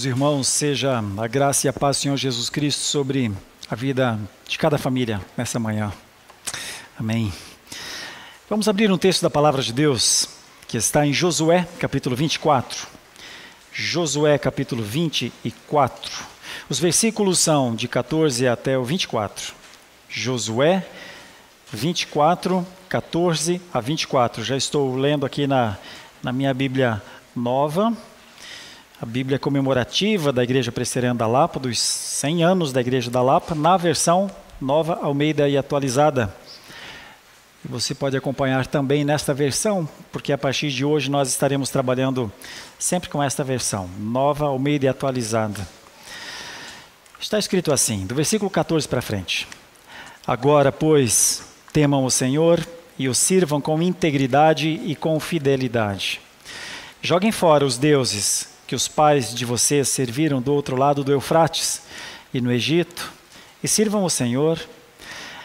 Meus irmãos, seja a graça e a paz do Senhor Jesus Cristo sobre a vida de cada família nessa manhã. Amém. Vamos abrir um texto da Palavra de Deus que está em Josué, capítulo 24. Josué, capítulo 24. Os versículos são de 14 até o 24. Josué 24, 14 a 24. Já estou lendo aqui na minha Bíblia nova, a Bíblia comemorativa da Igreja Presbiteriana da Lapa, dos 100 anos da Igreja da Lapa, na versão Nova Almeida e atualizada. E você pode acompanhar também nesta versão, porque a partir de hoje nós estaremos trabalhando sempre com esta versão, Nova Almeida e atualizada. Está escrito assim, do versículo 14 para frente. Agora, pois, temam o Senhor e o sirvam com integridade e com fidelidade. Joguem fora os deuses que os pais de vocês serviram do outro lado do Eufrates e no Egito, e sirvam o Senhor.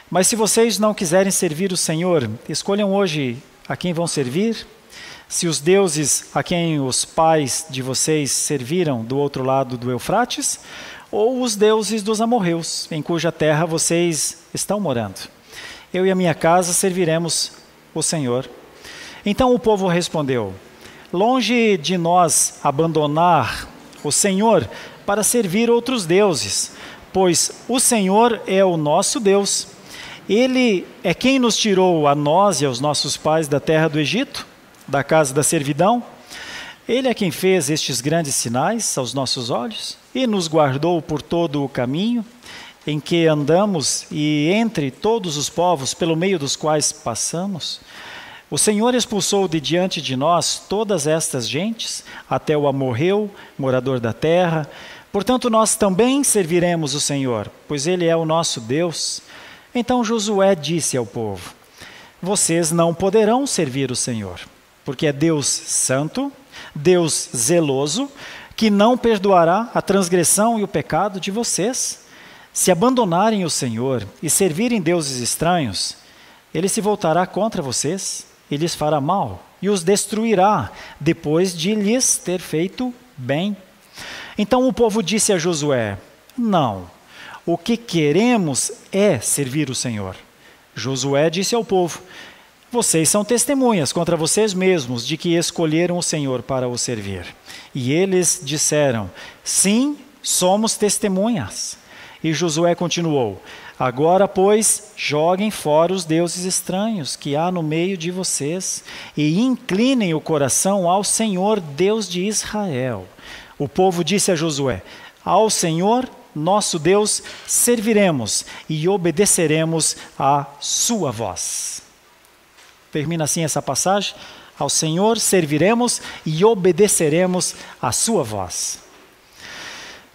Mas se vocês não quiserem servir o Senhor, escolham hoje a quem vão servir. Se os deuses a quem os pais de vocês serviram do outro lado do Eufrates, ou os deuses dos amorreus, em cuja terra vocês estão morando. Eu e a minha casa serviremos o Senhor. Então o povo respondeu: longe de nós abandonar o Senhor para servir outros deuses, pois o Senhor é o nosso Deus. Ele é quem nos tirou a nós e aos nossos pais da terra do Egito, da casa da servidão. Ele é quem fez estes grandes sinais aos nossos olhos e nos guardou por todo o caminho em que andamos e entre todos os povos pelo meio dos quais passamos. O Senhor expulsou de diante de nós todas estas gentes, até o amorreu, morador da terra. Portanto, nós também serviremos o Senhor, pois Ele é o nosso Deus. Então Josué disse ao povo: vocês não poderão servir o Senhor, porque é Deus santo, Deus zeloso, que não perdoará a transgressão e o pecado de vocês. Se abandonarem o Senhor e servirem deuses estranhos, Ele se voltará contra vocês e lhes fará mal, e os destruirá, depois de lhes ter feito bem. Então o povo disse a Josué: não, o que queremos é servir o Senhor. Josué disse ao povo: vocês são testemunhas contra vocês mesmos de que escolheram o Senhor para o servir. E eles disseram: sim, somos testemunhas. E Josué continuou: agora, pois, joguem fora os deuses estranhos que há no meio de vocês e inclinem o coração ao Senhor, Deus de Israel. O povo disse a Josué: ao Senhor, nosso Deus, serviremos e obedeceremos à sua voz. Termina assim essa passagem: ao Senhor serviremos e obedeceremos à sua voz.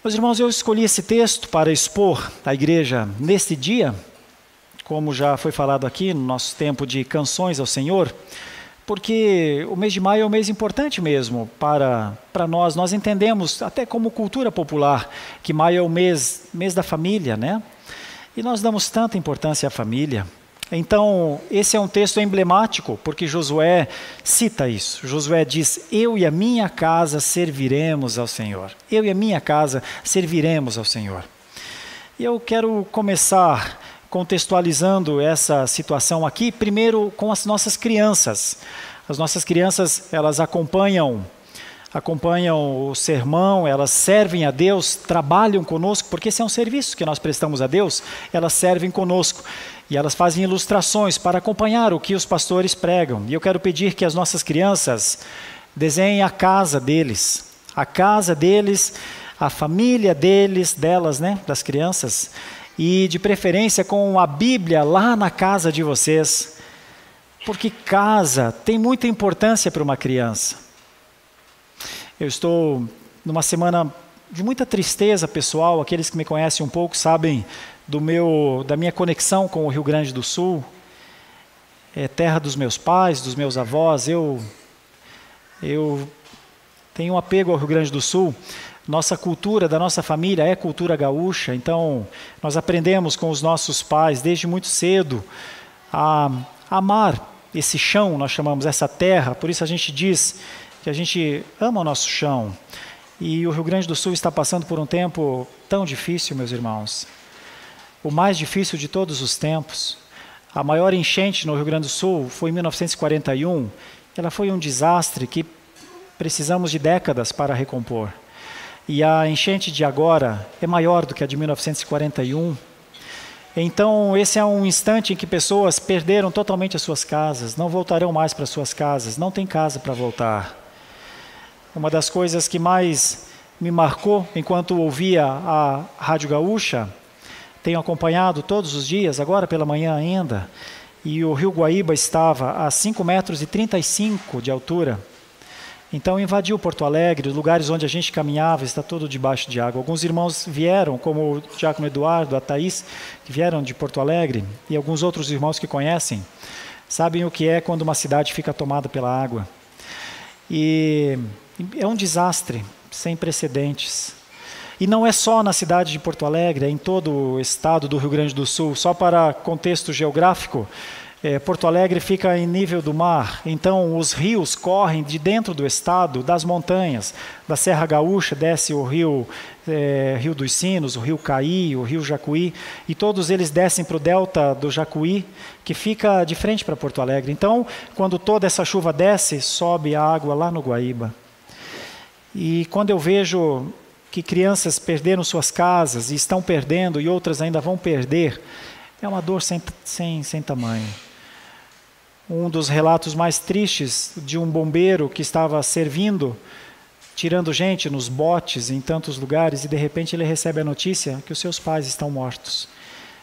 Meus irmãos, eu escolhi esse texto para expor à igreja neste dia, como já foi falado aqui no nosso tempo de canções ao Senhor, porque o mês de maio é um mês importante mesmo para nós. Nós entendemos, até como cultura popular, que maio é o mês da família, né? E nós damos tanta importância à família. Então, esse é um texto emblemático, porque Josué cita isso. Josué diz: eu e a minha casa serviremos ao Senhor. Eu e a minha casa serviremos ao Senhor. E eu quero começar contextualizando essa situação aqui, primeiro com as nossas crianças. As nossas crianças, elas acompanham o sermão, elas servem a Deus, trabalham conosco, porque esse é um serviço que nós prestamos a Deus, elas servem conosco. E elas fazem ilustrações para acompanhar o que os pastores pregam. E eu quero pedir que as nossas crianças desenhem a casa deles, a família delas, né, das crianças, e de preferência com a Bíblia lá na casa de vocês, porque casa tem muita importância para uma criança. Eu estou numa semana de muita tristeza pessoal. Aqueles que me conhecem um pouco sabem da minha conexão com o Rio Grande do Sul. É terra dos meus pais, dos meus avós. Eu tenho um apego ao Rio Grande do Sul. Nossa cultura, da nossa família, é cultura gaúcha. Então, nós aprendemos com os nossos pais, desde muito cedo, a amar esse chão, nós chamamos essa terra. Por isso a gente diz que a gente ama o nosso chão. E o Rio Grande do Sul está passando por um tempo tão difícil, meus irmãos. O mais difícil de todos os tempos. A maior enchente no Rio Grande do Sul foi em 1941. Ela foi um desastre que precisamos de décadas para recompor. E a enchente de agora é maior do que a de 1941. Então, esse é um instante em que pessoas perderam totalmente as suas casas, não voltarão mais para suas casas, não tem casa para voltar. Uma das coisas que mais me marcou enquanto ouvia a Rádio Gaúcha, tenho acompanhado todos os dias, agora pela manhã ainda, e o rio Guaíba estava a 5,35 metros de altura. Então invadiu Porto Alegre, os lugares onde a gente caminhava, está todo debaixo de água. Alguns irmãos vieram, como o diácono Eduardo, a Thaís, que vieram de Porto Alegre, e alguns outros irmãos que conhecem, sabem o que é quando uma cidade fica tomada pela água. E é um desastre sem precedentes. E não é só na cidade de Porto Alegre, é em todo o estado do Rio Grande do Sul. Só para contexto geográfico, Porto Alegre fica em nível do mar, então os rios correm de dentro do estado, das montanhas, da Serra Gaúcha, desce o rio dos Sinos, o rio Caí, o rio Jacuí, e todos eles descem para o delta do Jacuí, que fica de frente para Porto Alegre. Então, quando toda essa chuva desce, sobe a água lá no Guaíba. E quando eu vejo que crianças perderam suas casas, e estão perdendo, e outras ainda vão perder, é uma dor sem tamanho. Um dos relatos mais tristes de um bombeiro que estava servindo, tirando gente nos botes em tantos lugares, e de repente ele recebe a notícia que os seus pais estão mortos.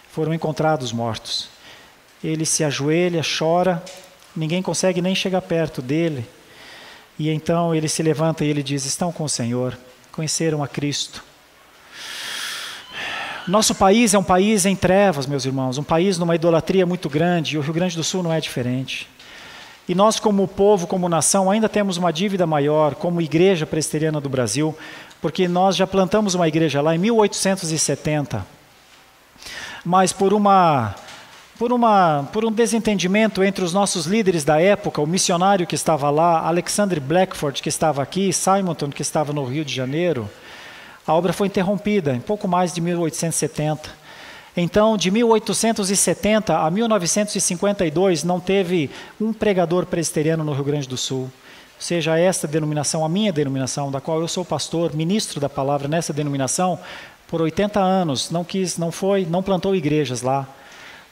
Foram encontrados mortos. Ele se ajoelha, chora, ninguém consegue nem chegar perto dele. E então ele se levanta e ele diz: estão com o Senhor, conheceram a Cristo. Nosso país é um país em trevas, meus irmãos, um país numa idolatria muito grande, e o Rio Grande do Sul não é diferente. E nós, como povo, como nação, ainda temos uma dívida maior, como Igreja Presbiteriana do Brasil, porque nós já plantamos uma igreja lá em 1870. Mas por um desentendimento entre os nossos líderes da época, o missionário que estava lá, Alexander Blackford, que estava aqui, Simonton, que estava no Rio de Janeiro, a obra foi interrompida em pouco mais de 1870. Então, de 1870 a 1952, não teve um pregador presbiteriano no Rio Grande do Sul. Seja esta denominação, a minha denominação, da qual eu sou pastor, ministro da palavra nessa denominação, por 80 anos, não plantou igrejas lá.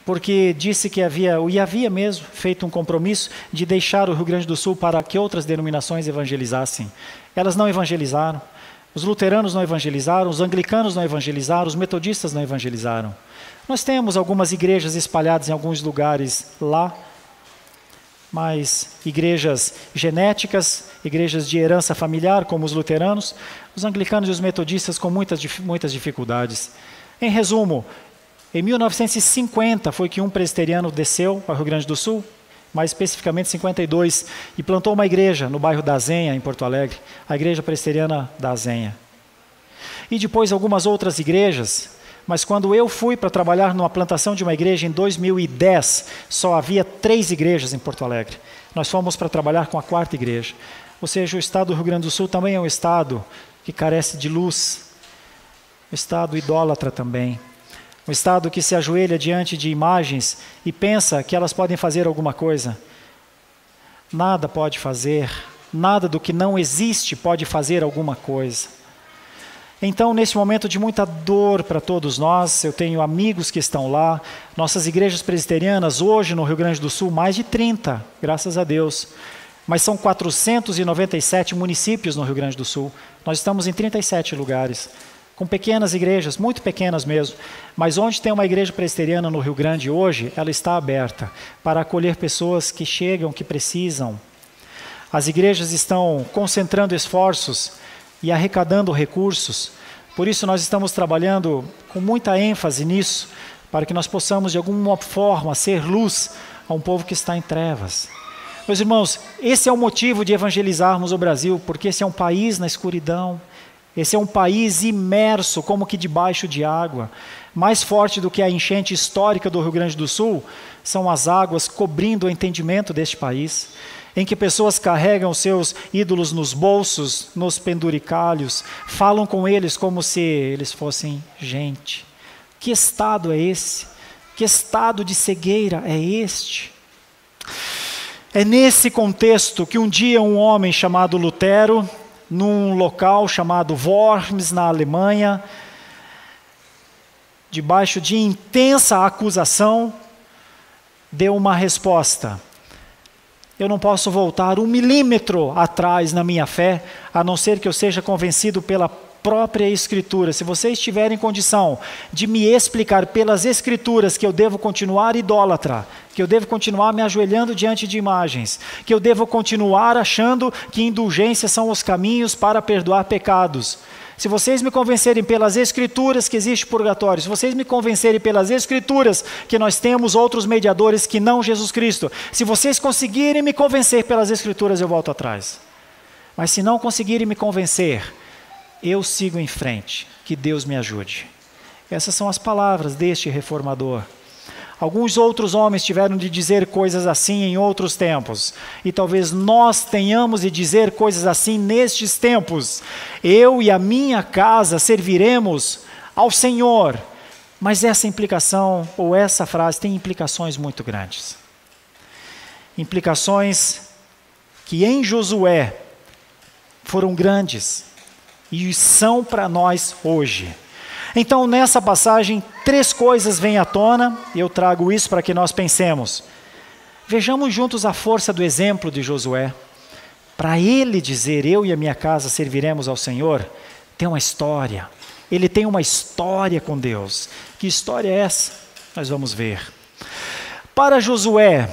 Porque disse que havia mesmo feito um compromisso de deixar o Rio Grande do Sul para que outras denominações evangelizassem. Elas não evangelizaram. Os luteranos não evangelizaram, os anglicanos não evangelizaram, os metodistas não evangelizaram. Nós temos algumas igrejas espalhadas em alguns lugares lá, mas igrejas genéticas, igrejas de herança familiar, como os luteranos, os anglicanos e os metodistas com muitas dificuldades. Em resumo, em 1950 foi que um presbiteriano desceu ao Rio Grande do Sul, mais especificamente 52, e plantou uma igreja no bairro da Azenha, em Porto Alegre, a Igreja Presbiteriana da Azenha. E depois algumas outras igrejas, mas quando eu fui para trabalhar numa plantação de uma igreja em 2010, só havia 3 igrejas em Porto Alegre. Nós fomos para trabalhar com a 4ª igreja. Ou seja, o estado do Rio Grande do Sul também é um estado que carece de luz, um estado idólatra também. Um estado que se ajoelha diante de imagens e pensa que elas podem fazer alguma coisa. Nada pode fazer, nada do que não existe pode fazer alguma coisa. Então, nesse momento de muita dor para todos nós, eu tenho amigos que estão lá, nossas igrejas presbiterianas, hoje no Rio Grande do Sul, mais de 30, graças a Deus. Mas são 497 municípios no Rio Grande do Sul. Nós estamos em 37 lugares. Com pequenas igrejas, muito pequenas mesmo, mas onde tem uma igreja presbiteriana no Rio Grande hoje, ela está aberta para acolher pessoas que chegam, que precisam. As igrejas estão concentrando esforços e arrecadando recursos, por isso nós estamos trabalhando com muita ênfase nisso, para que nós possamos de alguma forma ser luz a um povo que está em trevas. Meus irmãos, esse é o motivo de evangelizarmos o Brasil, porque esse é um país na escuridão. Esse é um país imerso, como que debaixo de água. Mais forte do que a enchente histórica do Rio Grande do Sul, são as águas cobrindo o entendimento deste país. em que pessoas carregam seus ídolos nos bolsos, nos penduricalhos, falam com eles como se eles fossem gente. Que estado é esse? Que estado de cegueira é este? É nesse contexto que um dia um homem chamado Lutero, num local chamado Worms, na Alemanha, debaixo de intensa acusação, deu uma resposta. Eu não posso voltar 1 milímetro atrás na minha fé, a não ser que eu seja convencido pela própria Escritura. Se vocês tiverem condição de me explicar pelas Escrituras que eu devo continuar idólatra, que eu devo continuar me ajoelhando diante de imagens, que eu devo continuar achando que indulgências são os caminhos para perdoar pecados, se vocês me convencerem pelas Escrituras que existe purgatório, se vocês me convencerem pelas Escrituras que nós temos outros mediadores que não Jesus Cristo, se vocês conseguirem me convencer pelas Escrituras, eu volto atrás. Mas se não conseguirem me convencer, eu sigo em frente. Que Deus me ajude. Essas são as palavras deste reformador. Alguns outros homens tiveram de dizer coisas assim em outros tempos. E talvez nós tenhamos de dizer coisas assim nestes tempos. Eu e a minha casa serviremos ao Senhor. Mas essa implicação, ou essa frase, tem implicações muito grandes. Implicações que em Josué foram grandes e são para nós hoje. Então, nessa passagem, 3 coisas vêm à tona, e eu trago isso para que nós pensemos. Vejamos juntos a força do exemplo de Josué. Para ele dizer, eu e a minha casa serviremos ao Senhor, tem uma história. Ele tem uma história com Deus. Que história é essa? Nós vamos ver. Para Josué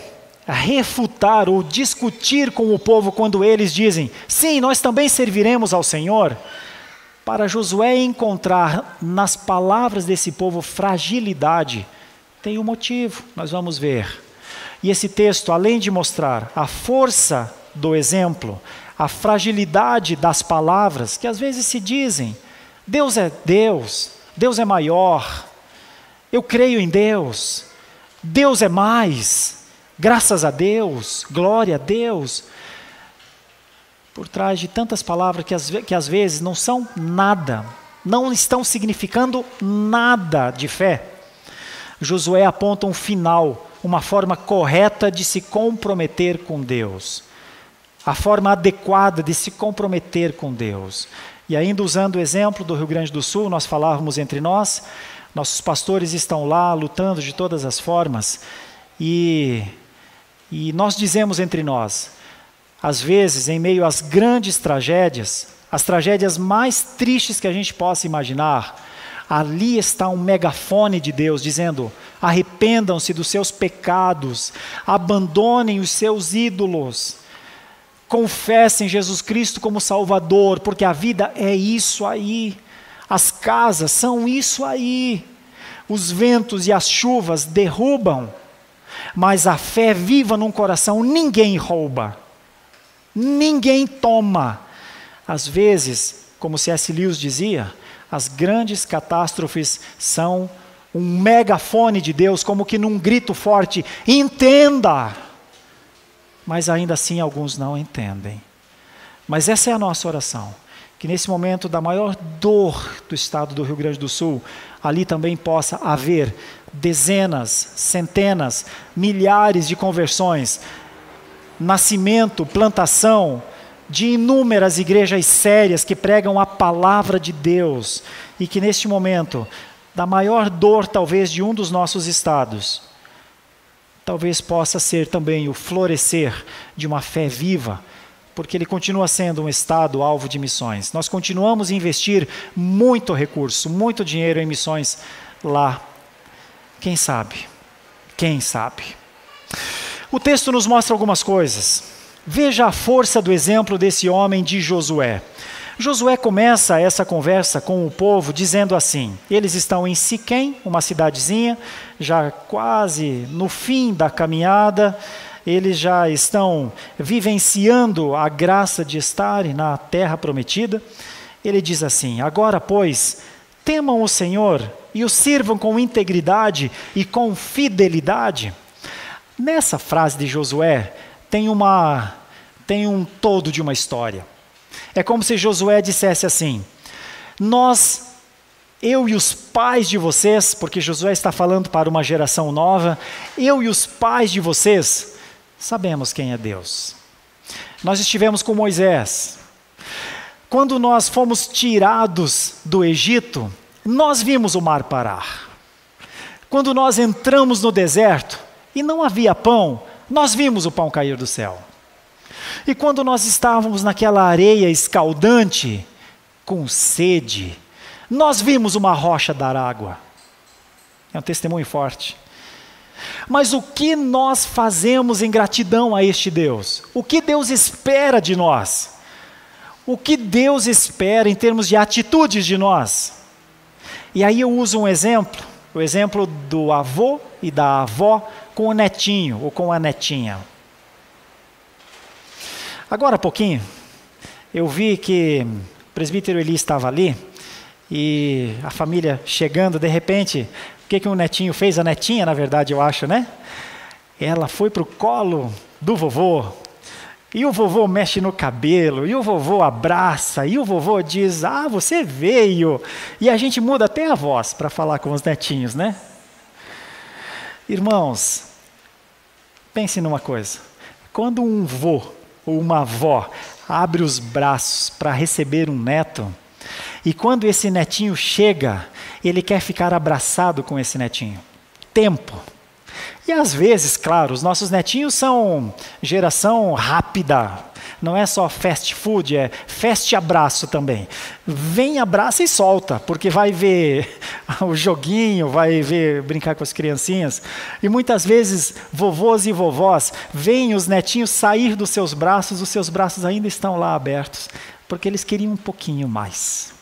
refutar ou discutir com o povo quando eles dizem, sim, nós também serviremos ao Senhor, para Josué encontrar nas palavras desse povo fragilidade, tem um motivo, nós vamos ver. E esse texto, além de mostrar a força do exemplo, a fragilidade das palavras, que às vezes se dizem, Deus é Deus, Deus é maior, eu creio em Deus, Deus é mais, graças a Deus, glória a Deus. Por trás de tantas palavras que às vezes não são nada, não estão significando nada de fé, Josué aponta um final, uma forma correta de se comprometer com Deus, a forma adequada de se comprometer com Deus. E ainda usando o exemplo do Rio Grande do Sul, nós falávamos entre nós, nossos pastores estão lá lutando de todas as formas, e nós dizemos entre nós, às vezes, em meio às grandes tragédias, as tragédias mais tristes que a gente possa imaginar, ali está um megafone de Deus dizendo, arrependam-se dos seus pecados, abandonem os seus ídolos, confessem Jesus Cristo como Salvador, porque a vida é isso aí, as casas são isso aí, os ventos e as chuvas derrubam, mas a fé viva num coração ninguém rouba. Ninguém toma. Às vezes, como C.S. Lewis dizia, as grandes catástrofes são um megafone de Deus, como que num grito forte, entenda! Mas ainda assim alguns não entendem. Mas essa é a nossa oração, que nesse momento da maior dor do estado do Rio Grande do Sul, ali também possa haver dezenas, centenas, milhares de conversões, nascimento, plantação de inúmeras igrejas sérias que pregam a palavra de Deus e que neste momento, da maior dor talvez de um dos nossos estados, talvez possa ser também o florescer de uma fé viva, porque ele continua sendo um estado alvo de missões. Nós continuamos a investir muito recurso, muito dinheiro em missões lá. Quem sabe? Quem sabe? O texto nos mostra algumas coisas. Veja a força do exemplo desse homem de Josué. Josué começa essa conversa com o povo dizendo assim, eles estão em Siquém, uma cidadezinha, já quase no fim da caminhada, eles já estão vivenciando a graça de estarem na terra prometida. Ele diz assim, agora pois, temam o Senhor e o sirvam com integridade e com fidelidade. Nessa frase de Josué, tem uma tem um todo de uma história. É como se Josué dissesse assim: eu e os pais de vocês, porque Josué está falando para uma geração nova, eu e os pais de vocês sabemos quem é Deus. Nós estivemos com Moisés. Quando nós fomos tirados do Egito, nós vimos o mar parar. Quando nós entramos no deserto e não havia pão, nós vimos o pão cair do céu. E quando nós estávamos naquela areia escaldante, com sede, nós vimos uma rocha dar água. É um testemunho forte. Mas o que nós fazemos em gratidão a este Deus? O que Deus espera de nós? O que Deus espera em termos de atitudes de nós? E aí eu uso um exemplo, o exemplo do avô e da avó com o netinho ou com a netinha. Agora há pouquinho, eu vi que o presbítero Eli estava ali, e a família chegando, de repente, o que o netinho fez? A netinha, na verdade, eu acho, né? Ela foi para o colo do vovô, e o vovô mexe no cabelo, e o vovô abraça, e o vovô diz: ah, você veio. E a gente muda até a voz para falar com os netinhos, né? Irmãos, pense numa coisa. Quando um vô ou uma avó abre os braços para receber um neto, e quando esse netinho chega, ele quer ficar abraçado com esse netinho. Tempo. E às vezes, claro, os nossos netinhos são geração rápida. Não é só fast food, é fast abraço também. Vem, abraça e solta, porque vai ver o joguinho, vai ver brincar com as criancinhas. E muitas vezes, vovôs e vovós veem os netinhos sair dos seus braços, os seus braços ainda estão lá abertos, porque eles queriam um pouquinho mais.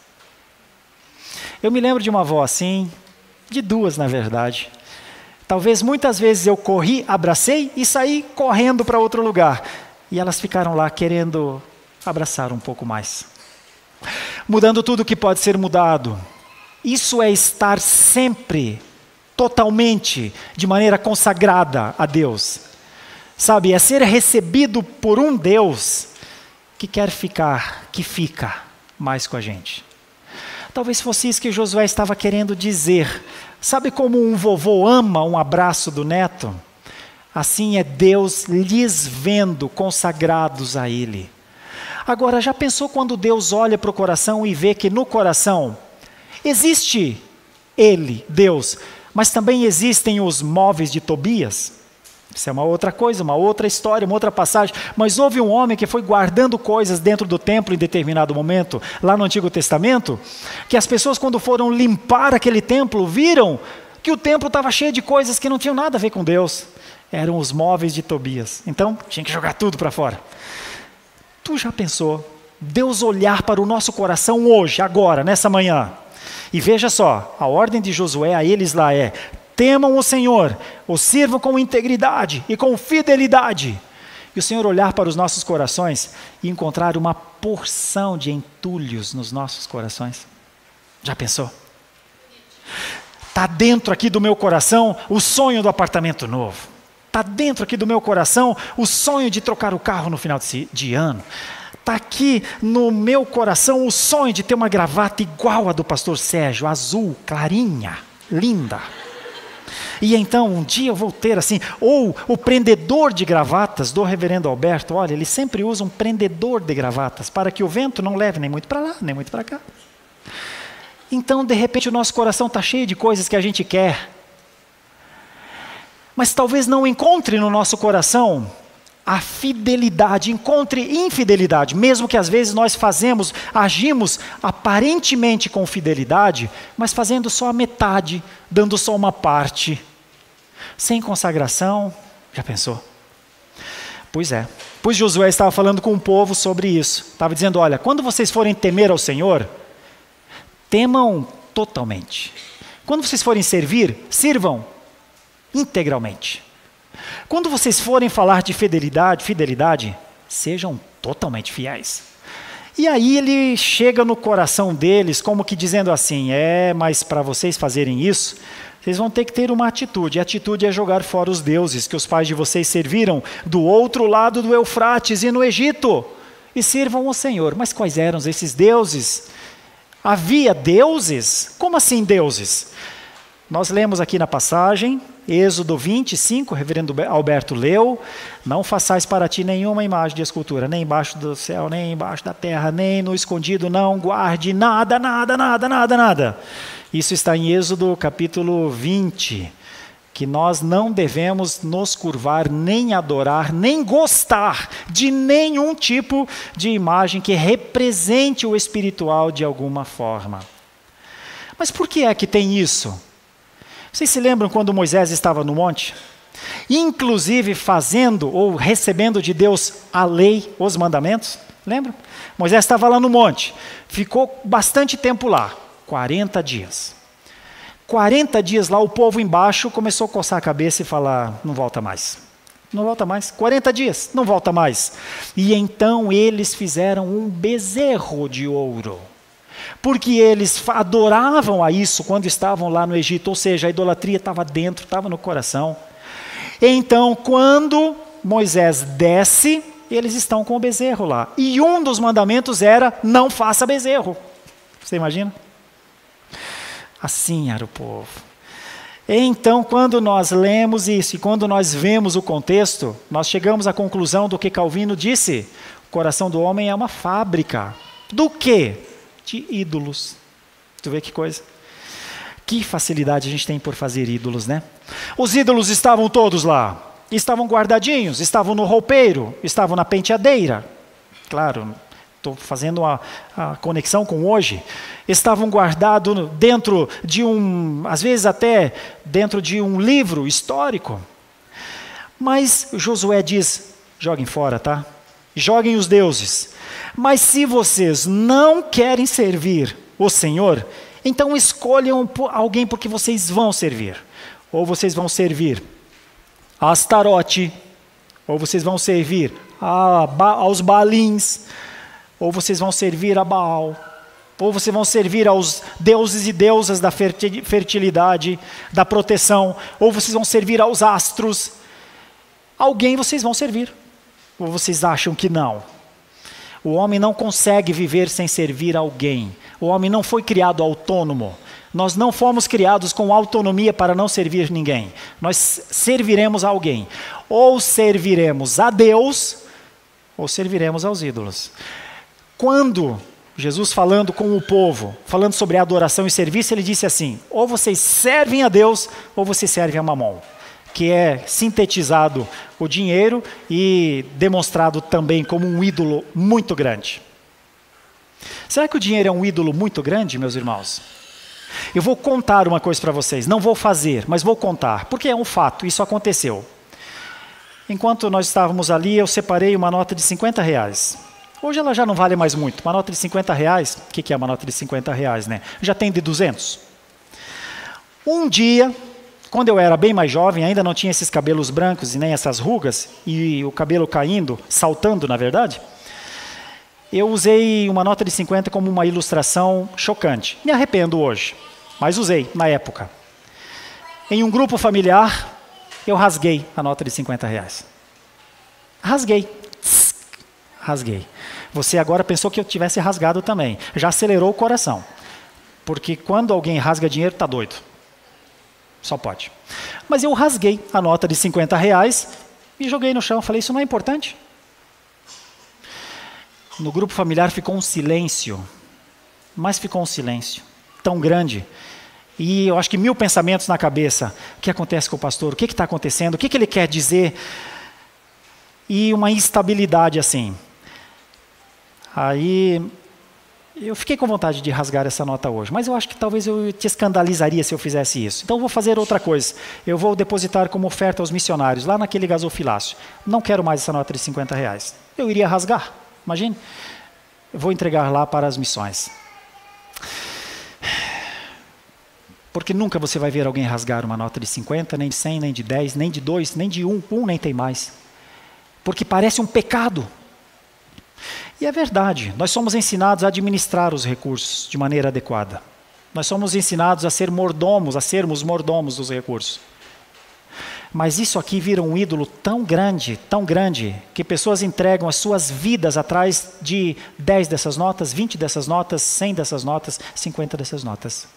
Eu me lembro de uma avó assim, de duas na verdade. Talvez muitas vezes eu corri, abracei e saí correndo para outro lugar. E elas ficaram lá querendo abraçar um pouco mais. Mudando tudo que pode ser mudado. Isso é estar sempre, totalmente, de maneira consagrada a Deus. Sabe, é ser recebido por um Deus que quer ficar, que fica mais com a gente. Talvez fosse isso que Josué estava querendo dizer. Sabe como um vovô ama um abraço do neto? Assim é Deus lhes vendo consagrados a Ele. Agora, já pensou quando Deus olha para o coração e vê que no coração existe Ele, Deus, mas também existem os móveis de Tobias? Isso é uma outra coisa, uma outra história, uma outra passagem. Mas houve um homem que foi guardando coisas dentro do templo em determinado momento, lá no Antigo Testamento, que as pessoas quando foram limpar aquele templo, viram que o templo estava cheio de coisas que não tinham nada a ver com Deus. Eram os móveis de Tobias. Então, tinha que jogar tudo para fora. Tu já pensou, Deus olhar para o nosso coração hoje, agora, nessa manhã, e veja só, a ordem de Josué a eles lá é: temam o Senhor, o sirvam com integridade e com fidelidade. E o Senhor olhar para os nossos corações e encontrar uma porção de entulhos nos nossos corações. Já pensou? Está dentro aqui do meu coração o sonho do apartamento novo. Está dentro aqui do meu coração o sonho de trocar o carro no final de ano. Está aqui no meu coração o sonho de ter uma gravata igual a do pastor Sérgio, azul, clarinha, linda. E então um dia eu vou ter assim, ou o prendedor de gravatas do reverendo Alberto, olha, ele sempre usa um prendedor de gravatas, para que o vento não leve nem muito para lá, nem muito para cá. Então de repente o nosso coração está cheio de coisas que a gente quer, mas talvez não encontre no nosso coração a fidelidade, encontre infidelidade, mesmo que às vezes nós agimos aparentemente com fidelidade, mas fazendo só a metade, dando só uma parte, sem consagração. Já pensou? Pois é, pois Josué estava falando com o povo sobre isso, estava dizendo: olha, quando vocês forem temer ao Senhor, temam totalmente. Quando vocês forem servir, sirvam integralmente. Quando vocês forem falar de fidelidade, sejam totalmente fiéis. E aí ele chega no coração deles como que dizendo assim, mas para vocês fazerem isso, vocês vão ter que ter uma atitude. A atitude é jogar fora os deuses que os pais de vocês serviram do outro lado do Eufrates e no Egito, e sirvam o Senhor. Mas quais eram esses deuses? Havia deuses? Como assim deuses? Nós lemos aqui na passagem, Êxodo 25, o reverendo Alberto leu, não façais para ti nenhuma imagem de escultura, nem embaixo do céu, nem embaixo da terra, nem no escondido, não guarde nada, nada, nada, nada, nada. Isso está em Êxodo capítulo 20, que nós não devemos nos curvar, nem adorar, nem gostar de nenhum tipo de imagem que represente o espiritual de alguma forma. Mas por que é que tem isso? Vocês se lembram quando Moisés estava no monte? Inclusive fazendo ou recebendo de Deus a lei, os mandamentos? Lembram? Moisés estava lá no monte, ficou bastante tempo lá, 40 dias. 40 dias lá, o povo embaixo começou a coçar a cabeça e falar, não volta mais. Não volta mais. 40 dias, não volta mais. E então eles fizeram um bezerro de ouro. Porque eles adoravam a isso quando estavam lá no Egito, ou seja, a idolatria estava dentro, estava no coração. Então, quando Moisés desce, eles estão com o bezerro lá. E um dos mandamentos era, não faça bezerro. Você imagina? Assim era o povo. Então, quando nós lemos isso e quando nós vemos o contexto, nós chegamos à conclusão do que Calvino disse. O coração do homem é uma fábrica. Do quê? De ídolos. Tu vê que coisa? Que facilidade a gente tem por fazer ídolos, né? Os ídolos estavam todos lá. Estavam guardadinhos, estavam no roupeiro, estavam na penteadeira. Claro, estou fazendo a conexão com hoje. Estavam guardados dentro de às vezes até dentro de um livro histórico. Mas Josué diz, joguem fora, tá? Joguem os deuses. Mas se vocês não querem servir o Senhor, então escolham alguém porque vocês vão servir. Ou vocês vão servir a Astarote, ou vocês vão servir aos Baalins, ou vocês vão servir a Baal, ou vocês vão servir aos deuses e deusas da fertilidade, da proteção, ou vocês vão servir aos astros. Alguém vocês vão servir. Ou vocês acham que não? O homem não consegue viver sem servir alguém. O homem não foi criado autônomo. Nós não fomos criados com autonomia para não servir ninguém. Nós serviremos a alguém. Ou serviremos a Deus, ou serviremos aos ídolos. Quando Jesus falando com o povo, falando sobre adoração e serviço, ele disse assim, ou vocês servem a Deus, ou vocês servem a Mamon. Que é sintetizado o dinheiro e demonstrado também como um ídolo muito grande. Será que o dinheiro é um ídolo muito grande, meus irmãos? Eu vou contar uma coisa para vocês, não vou fazer, mas vou contar, porque é um fato, isso aconteceu. Enquanto nós estávamos ali, eu separei uma nota de 50 reais. Hoje ela já não vale mais muito, uma nota de 50 reais, o que é uma nota de 50 reais, né? Já tem de 200. Um dia, quando eu era bem mais jovem, ainda não tinha esses cabelos brancos e nem essas rugas, e o cabelo caindo, saltando na verdade, eu usei uma nota de 50 como uma ilustração chocante. Me arrependo hoje, mas usei na época. Em um grupo familiar, eu rasguei a nota de 50 reais. Rasguei. Rasguei. Você agora pensou que eu tivesse rasgado também. Já acelerou o coração. Porque quando alguém rasga dinheiro, está doido. Só pode. Mas eu rasguei a nota de 50 reais e joguei no chão. Falei, isso não é importante. No grupo familiar ficou um silêncio. Mas ficou um silêncio tão grande. E eu acho que 1000 pensamentos na cabeça. O que acontece com o pastor? O que está acontecendo? O que ele quer dizer? E uma instabilidade assim. Aí eu fiquei com vontade de rasgar essa nota hoje, mas eu acho que talvez eu te escandalizaria se eu fizesse isso. Então eu vou fazer outra coisa. Eu vou depositar como oferta aos missionários, lá naquele gasofilácio. Não quero mais essa nota de 50 reais. Eu iria rasgar, imagine. Eu vou entregar lá para as missões. Porque nunca você vai ver alguém rasgar uma nota de 50, nem de 100, nem de 10, nem de 2, nem de 1. Nem tem mais. Porque parece um pecado. E é verdade, nós somos ensinados a administrar os recursos de maneira adequada. Nós somos ensinados a sermos mordomos dos recursos. Mas isso aqui vira um ídolo tão grande, que pessoas entregam as suas vidas atrás de 10 dessas notas, 20 dessas notas, 100 dessas notas, 50 dessas notas.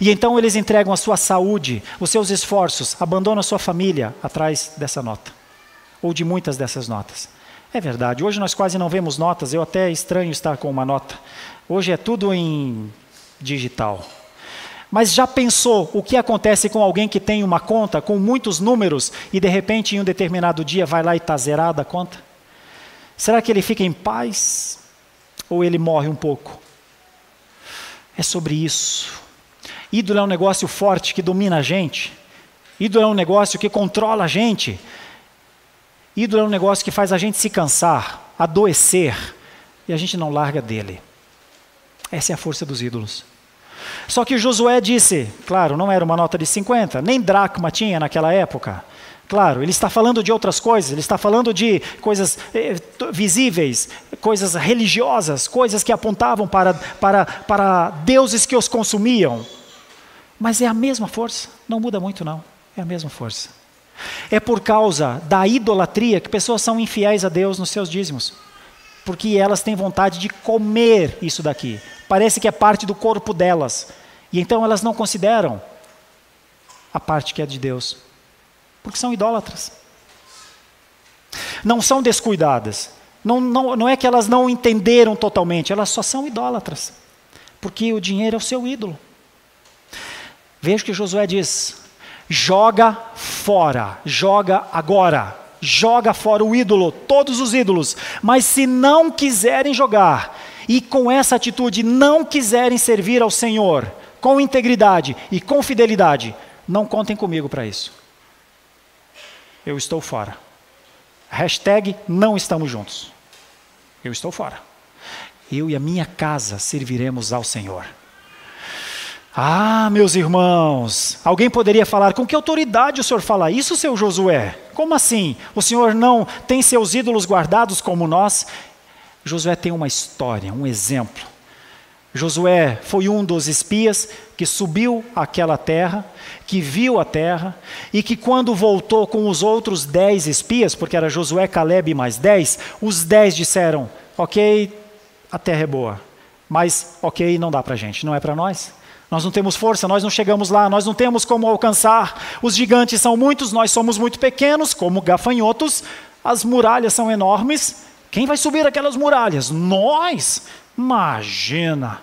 E então eles entregam a sua saúde, os seus esforços, abandonam a sua família atrás dessa nota. Ou de muitas dessas notas. É verdade, hoje nós quase não vemos notas, eu até estranho estar com uma nota. Hoje é tudo em digital. Mas já pensou o que acontece com alguém que tem uma conta com muitos números e de repente em um determinado dia vai lá e está zerada a conta? Será que ele fica em paz? Ou ele morre um pouco? É sobre isso. Ídolo é um negócio forte que domina a gente. Ídolo é um negócio que controla a gente. Ídolo é um negócio que faz a gente se cansar, adoecer, e a gente não larga dele. Essa é a força dos ídolos. Só que Josué disse, claro, não era uma nota de 50, nem dracma tinha naquela época. Claro, ele está falando de outras coisas, ele está falando de coisas visíveis, coisas religiosas, coisas que apontavam para deuses que os consumiam. Mas é a mesma força, não muda muito não, é a mesma força. É por causa da idolatria que pessoas são infiéis a Deus nos seus dízimos. Porque elas têm vontade de comer isso daqui. Parece que é parte do corpo delas. E então elas não consideram a parte que é de Deus. Porque são idólatras. Não são descuidadas. Não é que elas não entenderam totalmente. Elas só são idólatras. Porque o dinheiro é o seu ídolo. Veja o que Josué diz. Joga fora. Joga agora. Joga fora o ídolo, todos os ídolos. Mas se não quiserem jogar, e com essa atitude não quiserem servir ao Senhor, com integridade e com fidelidade, não contem comigo para isso. Eu estou fora. Hashtag não estamos juntos. Eu estou fora. Eu e a minha casa serviremos ao Senhor. Ah, meus irmãos, alguém poderia falar, com que autoridade o senhor fala isso, seu Josué? Como assim? O senhor não tem seus ídolos guardados como nós? Josué tem uma história, um exemplo. Josué foi um dos espias que subiu àquela terra, que viu a terra, e que quando voltou com os outros 10 espias, porque era Josué, Calebe mais 10, os 10 disseram, ok, a terra é boa, mas ok, não dá para a gente, não é para nós. Nós não temos força, nós não chegamos lá, nós não temos como alcançar. Os gigantes são muitos, nós somos muito pequenos, como gafanhotos. As muralhas são enormes. Quem vai subir aquelas muralhas? Nós! Imagina!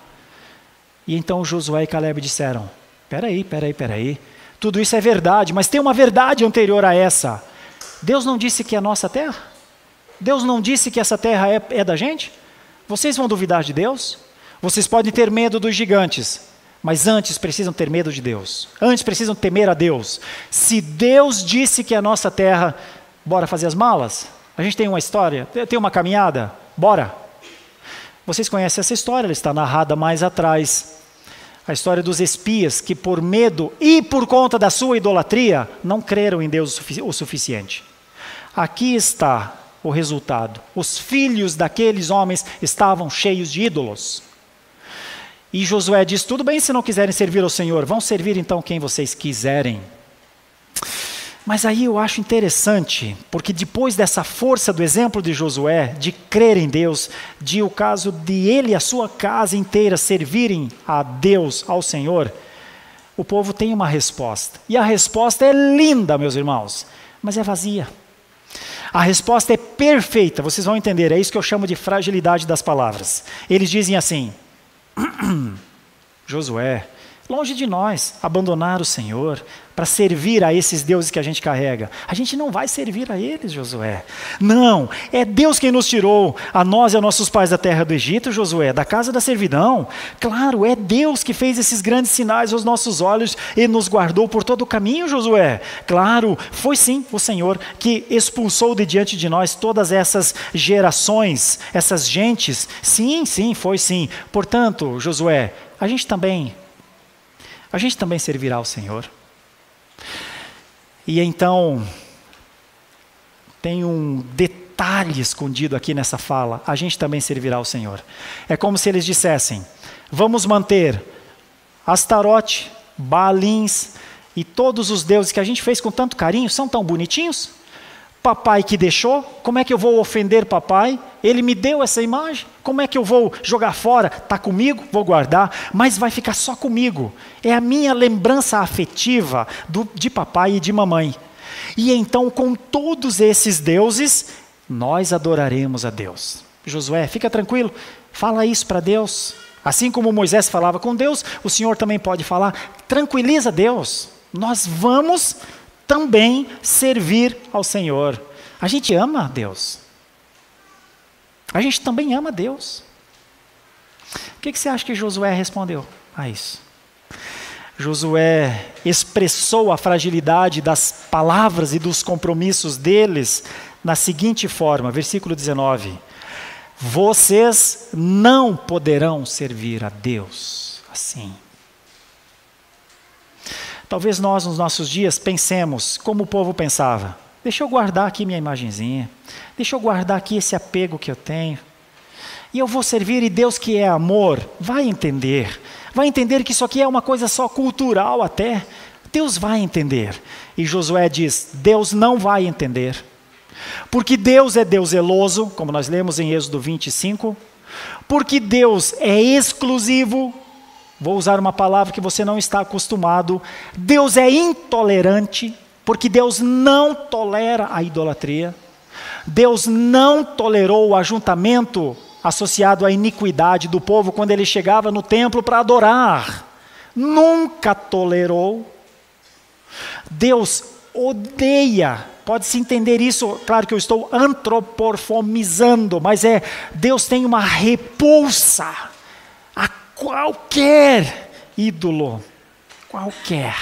E então Josué e Calebe disseram, peraí. Tudo isso é verdade, mas tem uma verdade anterior a essa. Deus não disse que é nossa terra? Deus não disse que essa terra é da gente? Vocês vão duvidar de Deus? Vocês podem ter medo dos gigantes. Mas antes precisam ter medo de Deus. Antes precisam temer a Deus. Se Deus disse que é a nossa terra, bora fazer as malas? A gente tem uma história, tem uma caminhada? Bora! Vocês conhecem essa história, ela está narrada mais atrás. A história dos espias que por medo e por conta da sua idolatria, não creram em Deus o suficiente. Aqui está o resultado. Os filhos daqueles homens estavam cheios de ídolos. E Josué diz, tudo bem se não quiserem servir ao Senhor, vão servir então quem vocês quiserem. Mas aí eu acho interessante, porque depois dessa força do exemplo de Josué, de crer em Deus, de o caso de ele e a sua casa inteira servirem a Deus, ao Senhor, o povo tem uma resposta. E a resposta é linda, meus irmãos, mas é vazia. A resposta é perfeita, vocês vão entender, é isso que eu chamo de fragilidade das palavras. Eles dizem assim, Josué, longe de nós abandonar o Senhor para servir a esses deuses que a gente carrega. A gente não vai servir a eles, Josué. Não, é Deus quem nos tirou, a nós e a nossos pais da terra do Egito, Josué, da casa da servidão. Claro, é Deus que fez esses grandes sinais aos nossos olhos e nos guardou por todo o caminho, Josué. Claro, foi sim o Senhor que expulsou de diante de nós todas essas gerações, essas gentes. Sim, foi sim. Portanto, Josué, a gente também servirá ao Senhor. E então, tem um detalhe detalhe escondido aqui nessa fala: a gente também servirá ao Senhor. É como se eles dissessem: vamos manter Astarote, Baalins e todos os deuses que a gente fez com tanto carinho, são tão bonitinhos. Papai que deixou, como é que eu vou ofender papai? Ele me deu essa imagem, como é que eu vou jogar fora? Está comigo, vou guardar, mas vai ficar só comigo. É a minha lembrança afetiva de papai e de mamãe. E então, com todos esses deuses, nós adoraremos a Deus. Josué, fica tranquilo, fala isso para Deus. Assim como Moisés falava com Deus, o Senhor também pode falar. Tranquiliza Deus, nós vamos também servir ao Senhor. A gente ama a Deus. A gente também ama a Deus. O que você acha que Josué respondeu a isso? Josué expressou a fragilidade das palavras e dos compromissos deles na seguinte forma, versículo 19: vocês não poderão servir a Deus assim. Talvez nós, nos nossos dias, pensemos como o povo pensava: deixa eu guardar aqui minha imagenzinha, deixa eu guardar aqui esse apego que eu tenho, e eu vou servir, e Deus, que é amor, vai entender que isso aqui é uma coisa só cultural até. Deus vai entender. E Josué diz: Deus não vai entender, porque Deus é Deus zeloso, como nós lemos em Êxodo 25, porque Deus é exclusivo. Vou usar uma palavra que você não está acostumado. Deus é intolerante, porque Deus não tolera a idolatria. Deus não tolerou o ajuntamento associado à iniquidade do povo quando ele chegava no templo para adorar. Nunca tolerou. Deus odeia, pode-se entender isso, claro que eu estou antropomorfizando, mas Deus tem uma repulsa a qualquer ídolo, qualquer.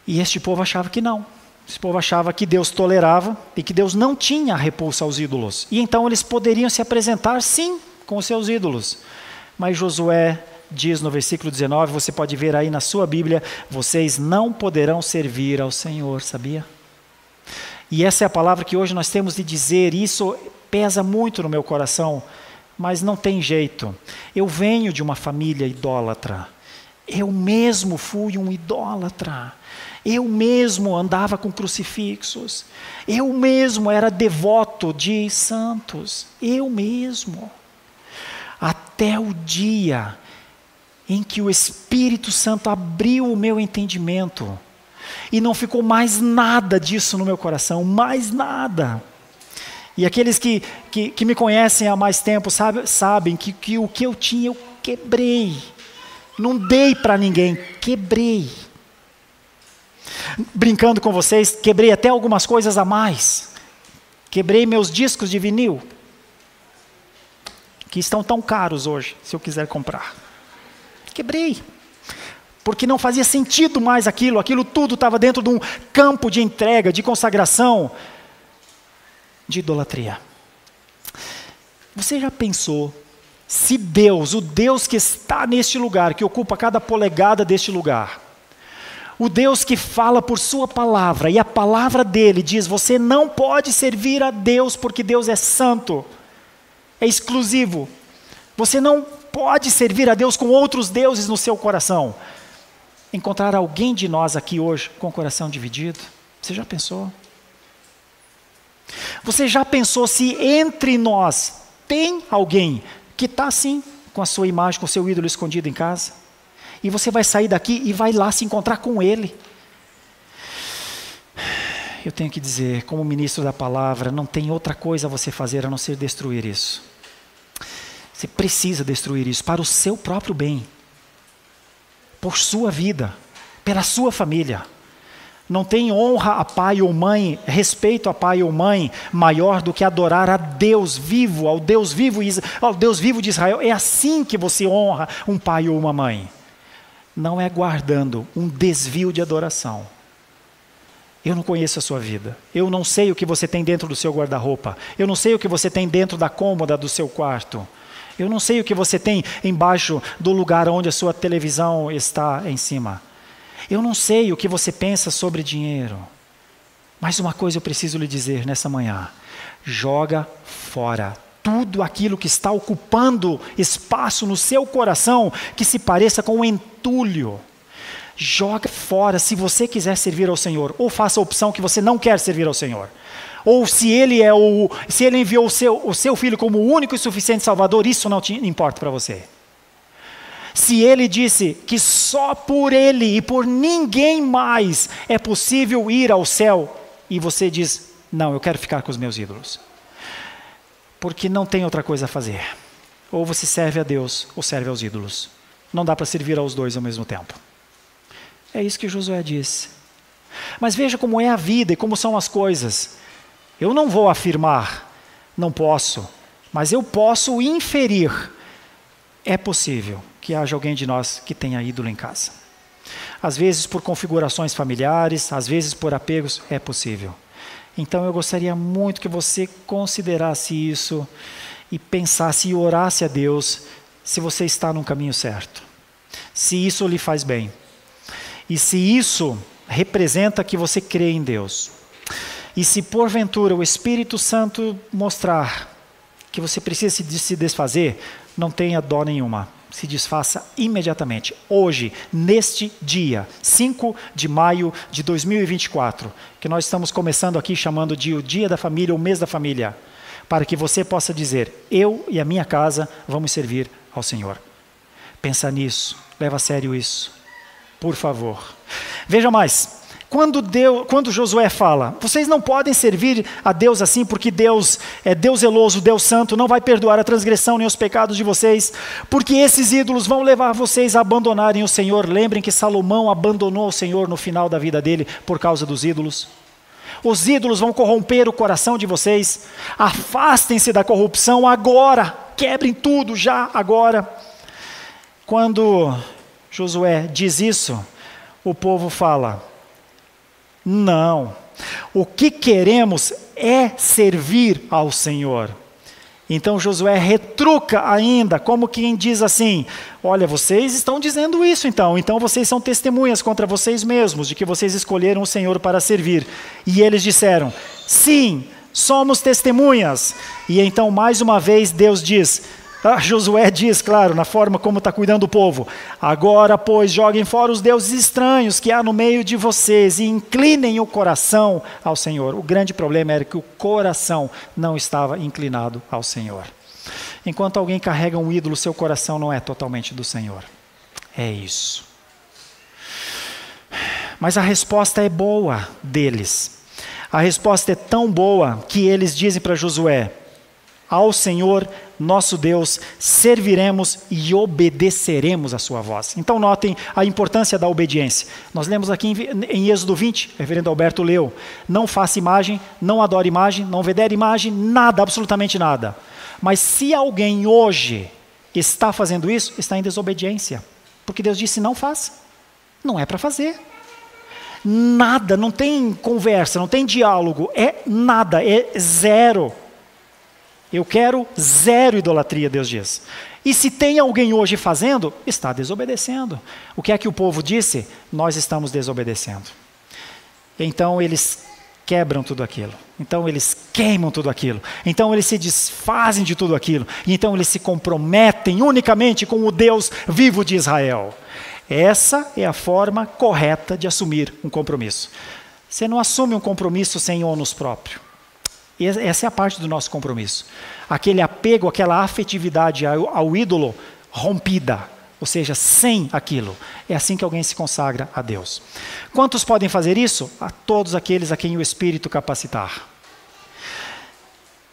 E este povo achava que não. Esse povo achava que Deus tolerava e que Deus não tinha repulsa aos ídolos. E então eles poderiam se apresentar, sim, com os seus ídolos. Mas Josué diz no versículo 19, você pode ver aí na sua Bíblia: vocês não poderão servir ao Senhor, sabia? E essa é a palavra que hoje nós temos de dizer, e isso pesa muito no meu coração, mas não tem jeito. Eu venho de uma família idólatra. Eu mesmo fui um idólatra. Eu mesmo andava com crucifixos. Eu mesmo era devoto de santos. Eu mesmo. Até o dia em que o Espírito Santo abriu o meu entendimento e não ficou mais nada disso no meu coração, mais nada. E aqueles que me conhecem há mais tempo sabem que o que eu tinha eu quebrei. Não dei para ninguém, quebrei. Brincando com vocês, quebrei até algumas coisas a mais. Quebrei meus discos de vinil, que estão tão caros hoje, se eu quiser comprar. Quebrei, porque não fazia sentido mais aquilo tudo estava dentro de um campo de entrega, de consagração, de idolatria. Você já pensou se Deus, o Deus que está neste lugar, que ocupa cada polegada deste lugar, o Deus que fala por sua palavra, e a palavra dele diz: você não pode servir a Deus porque Deus é santo, é exclusivo, você não pode servir a Deus com outros deuses no seu coração. Encontrar alguém de nós aqui hoje com o coração dividido? Você já pensou? Você já pensou se entre nós tem alguém que está assim, com a sua imagem, com o seu ídolo escondido em casa? E você vai sair daqui e vai lá se encontrar com ele. Eu tenho que dizer, como ministro da palavra, não tem outra coisa a você fazer a não ser destruir isso. Você precisa destruir isso para o seu próprio bem, por sua vida, pela sua família. Não tem honra a pai ou mãe, respeito a pai ou mãe maior do que adorar a Deus vivo, ao Deus vivo de Israel. É assim que você honra um pai ou uma mãe. Não é guardando um desvio de adoração. Eu não conheço a sua vida. Eu não sei o que você tem dentro do seu guarda-roupa. Eu não sei o que você tem dentro da cômoda do seu quarto. Eu não sei o que você tem embaixo do lugar onde a sua televisão está em cima. Eu não sei o que você pensa sobre dinheiro. Mais uma coisa eu preciso lhe dizer nessa manhã: joga fora tudo aquilo que está ocupando espaço no seu coração que se pareça com um entulho. Joga fora se você quiser servir ao Senhor, ou faça a opção que você não quer servir ao Senhor. Ou se Ele enviou o seu Filho como o único e suficiente Salvador, isso não importa para você. Se Ele disse que só por Ele e por ninguém mais é possível ir ao céu, e você diz, não, eu quero ficar com os meus ídolos, porque não tem outra coisa a fazer. Ou você serve a Deus, ou serve aos ídolos. Não dá para servir aos dois ao mesmo tempo. É isso que Josué disse. Mas veja como é a vida e como são as coisas. Eu não vou afirmar, não posso, mas eu posso inferir. É possível que haja alguém de nós que tenha ídolo em casa. Às vezes por configurações familiares, às vezes por apegos, é possível. Então eu gostaria muito que você considerasse isso e pensasse e orasse a Deus se você está no caminho certo. Se isso lhe faz bem. E se isso representa que você crê em Deus. E se porventura o Espírito Santo mostrar que você precisa se desfazer, não tenha dó nenhuma. Se desfaça imediatamente, hoje, neste dia, 5 de maio de 2024, que nós estamos começando aqui chamando de o Dia da Família, o Mês da Família, para que você possa dizer, eu e a minha casa vamos servir ao Senhor. Pensa nisso, leva a sério isso, por favor. Veja mais. Quando Josué fala, vocês não podem servir a Deus assim, porque Deus é Deus zeloso, Deus santo, não vai perdoar a transgressão nem os pecados de vocês, porque esses ídolos vão levar vocês a abandonarem o Senhor. Lembrem que Salomão abandonou o Senhor no final da vida dele por causa dos ídolos. Os ídolos vão corromper o coração de vocês. Afastem-se da corrupção agora, quebrem tudo já agora. Quando Josué diz isso, o povo fala, não, o que queremos é servir ao Senhor. Então Josué retruca ainda, como quem diz assim, olha, vocês estão dizendo isso então vocês são testemunhas contra vocês mesmos, de que vocês escolheram o Senhor para servir. E eles disseram, sim, somos testemunhas. E então mais uma vez Deus diz, Josué diz, claro, na forma como está cuidando do povo, agora pois joguem fora os deuses estranhos que há no meio de vocês e inclinem o coração ao Senhor. O grande problema era que o coração não estava inclinado ao Senhor. Enquanto alguém carrega um ídolo, seu coração não é totalmente do Senhor. É isso. Mas a resposta é boa deles. A resposta é tão boa que eles dizem para Josué, ao Senhor, nosso Deus, serviremos e obedeceremos a sua voz. Então notem a importância da obediência. Nós lemos aqui em Êxodo 20, o reverendo Alberto leu, não faça imagem, não adore imagem, não venere imagem, nada, absolutamente nada. Mas se alguém hoje está fazendo isso, está em desobediência. Porque Deus disse não faça, não é para fazer. Nada, não tem conversa, não tem diálogo, é nada, é zero. Eu quero zero idolatria, Deus diz. E se tem alguém hoje fazendo, está desobedecendo. O que é que o povo disse? Nós estamos desobedecendo. Então eles quebram tudo aquilo. Então eles queimam tudo aquilo. Então eles se desfazem de tudo aquilo. E então eles se comprometem unicamente com o Deus vivo de Israel. Essa é a forma correta de assumir um compromisso. Você não assume um compromisso sem ônus próprio. Essa é a parte do nosso compromisso. Aquele apego, aquela afetividade ao ídolo rompida, ou seja, sem aquilo. É assim que alguém se consagra a Deus. Quantos podem fazer isso? A todos aqueles a quem o Espírito capacitar.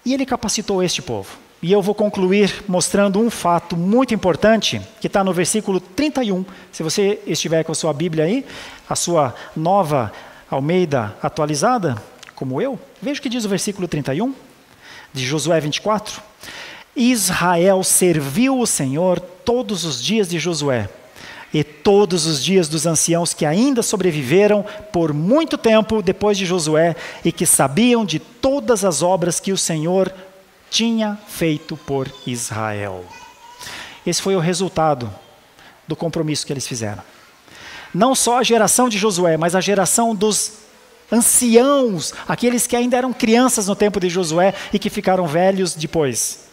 E ele capacitou este povo. E eu vou concluir mostrando um fato muito importante, que está no versículo 31. Se você estiver com a sua Bíblia aí, a sua nova Almeida atualizada, como eu, veja o que diz o versículo 31, de Josué 24. Israel serviu o Senhor todos os dias de Josué, e todos os dias dos anciãos que ainda sobreviveram por muito tempo depois de Josué, e que sabiam de todas as obras que o Senhor tinha feito por Israel. Esse foi o resultado do compromisso que eles fizeram. Não só a geração de Josué, mas a geração dos anciãos, aqueles que ainda eram crianças no tempo de Josué e que ficaram velhos depois.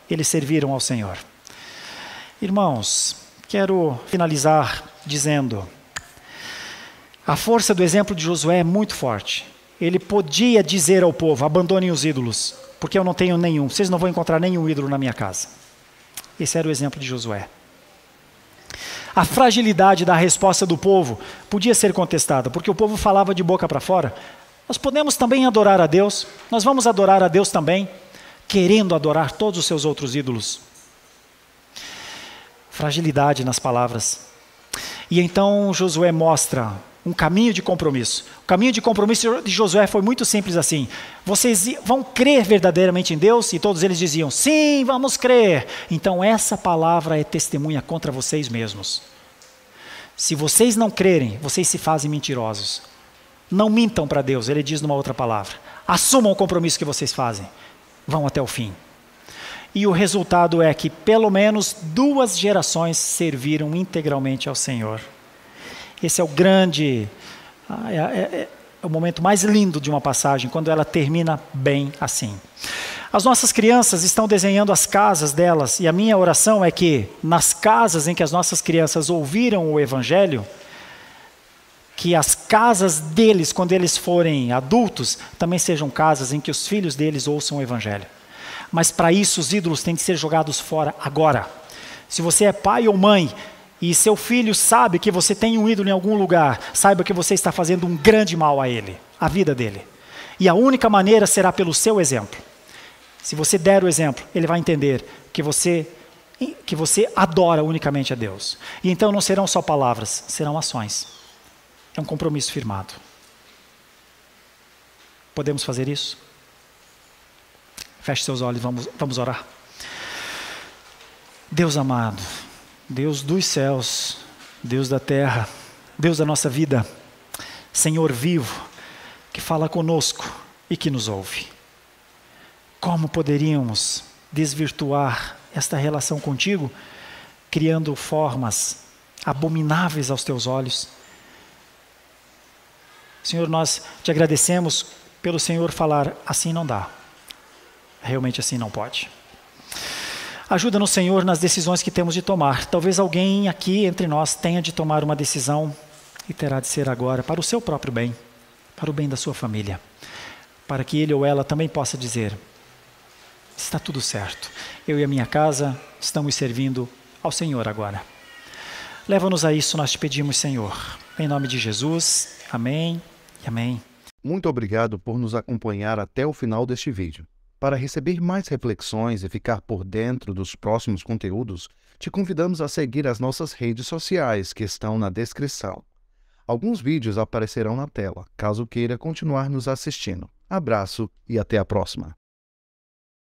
Eles serviram ao Senhor. Irmãos, quero finalizar dizendo, a força do exemplo de Josué é muito forte. Ele podia dizer ao povo, abandonem os ídolos, porque eu não tenho nenhum, vocês não vão encontrar nenhum ídolo na minha casa. Esse era o exemplo de Josué. A fragilidade da resposta do povo podia ser contestada, porque o povo falava de boca para fora. Nós podemos também adorar a Deus, nós vamos adorar a Deus também, querendo adorar todos os seus outros ídolos. Fragilidade nas palavras. E então Josué mostra um caminho de compromisso. O caminho de compromisso de Josué foi muito simples assim. Vocês vão crer verdadeiramente em Deus? E todos eles diziam, sim, vamos crer. Então essa palavra é testemunha contra vocês mesmos. Se vocês não crerem, vocês se fazem mentirosos. Não mintam para Deus, ele diz numa outra palavra. Assumam o compromisso que vocês fazem. Vão até o fim. E o resultado é que pelo menos 2 gerações serviram integralmente ao Senhor. Esse é o grande, é o momento mais lindo de uma passagem, quando ela termina bem assim. As nossas crianças estão desenhando as casas delas, e a minha oração é que, nas casas em que as nossas crianças ouviram o Evangelho, que as casas deles, quando eles forem adultos, também sejam casas em que os filhos deles ouçam o Evangelho. Mas para isso os ídolos têm de ser jogados fora agora. Se você é pai ou mãe, e seu filho sabe que você tem um ídolo em algum lugar, saiba que você está fazendo um grande mal a ele, à vida dele. E a única maneira será pelo seu exemplo. Se você der o exemplo, ele vai entender que você adora unicamente a Deus. E então não serão só palavras, serão ações. É um compromisso firmado. Podemos fazer isso? Feche seus olhos, vamos orar. Deus amado, Deus dos céus, Deus da terra, Deus da nossa vida, Senhor vivo, que fala conosco e que nos ouve. Como poderíamos desvirtuar esta relação contigo, criando formas abomináveis aos teus olhos? Senhor, nós te agradecemos pelo Senhor falar, assim não dá. Realmente assim não pode. Ajuda-nos, Senhor, nas decisões que temos de tomar. Talvez alguém aqui entre nós tenha de tomar uma decisão e terá de ser agora para o seu próprio bem, para o bem da sua família, para que ele ou ela também possa dizer, está tudo certo, eu e a minha casa estamos servindo ao Senhor agora. Leva-nos a isso, nós te pedimos, Senhor, em nome de Jesus, amém e amém. Muito obrigado por nos acompanhar até o final deste vídeo. Para receber mais reflexões e ficar por dentro dos próximos conteúdos, te convidamos a seguir as nossas redes sociais que estão na descrição. Alguns vídeos aparecerão na tela, caso queira continuar nos assistindo. Abraço e até a próxima!